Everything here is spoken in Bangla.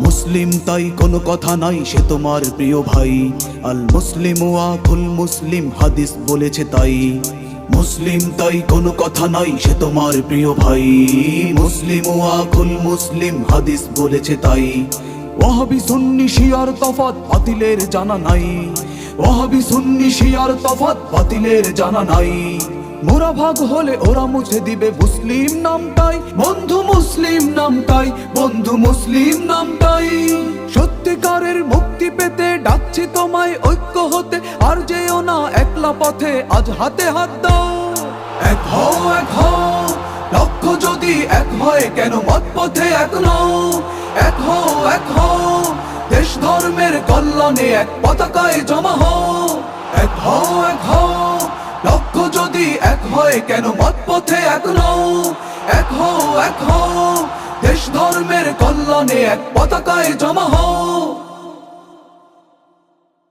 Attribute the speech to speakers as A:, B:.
A: মুসলিম তাই কোনো কথা নাই, সে তোমার প্রিয় ভাই। আল মুসলিম আখুল মুসলিম, হাদিস বলেছে তাই। মুসলিম তাই কোনো কথা নাই, সে তোমার প্রিয় ভাই। মুসলিম আখুল মুসলিম, হাদিস বলেছে তাই। ওয়াহাবি সুন্নি শিয়ার তফাৎ বাতিলের জানা নাই। ওয়াহাবি সুন্নি শিয়ার তফাৎ বাতিলের জানা নাই। মোরা ভাগ হলে ওরা মুছে দিবে মুসলিম নামটাই। বন্ধু মুসলিম নামটাই, বন্ধু মুসলিম নামটাই। সত্যিকারের মুক্তি পেতে ডাকছি তোমায় ঐক্য হতে, আর যেও না একলা পথে, আজ হাতে হাত দাও। এক হও, এক হও, লক্ষ্য যদি এক হয়, কেন মত পথে এক নও? এক হও, এক হও, দেশ ধর্মের কল্যাণে এক পতাকায় জমা হও। এক হও, এক হও, লক্ষ্য যদি এক হয়, কেন মত পথে এক নও? এক হও, এক হও, দেশ ধর্মের কল্যাণে এক পতাকায় জমা হও।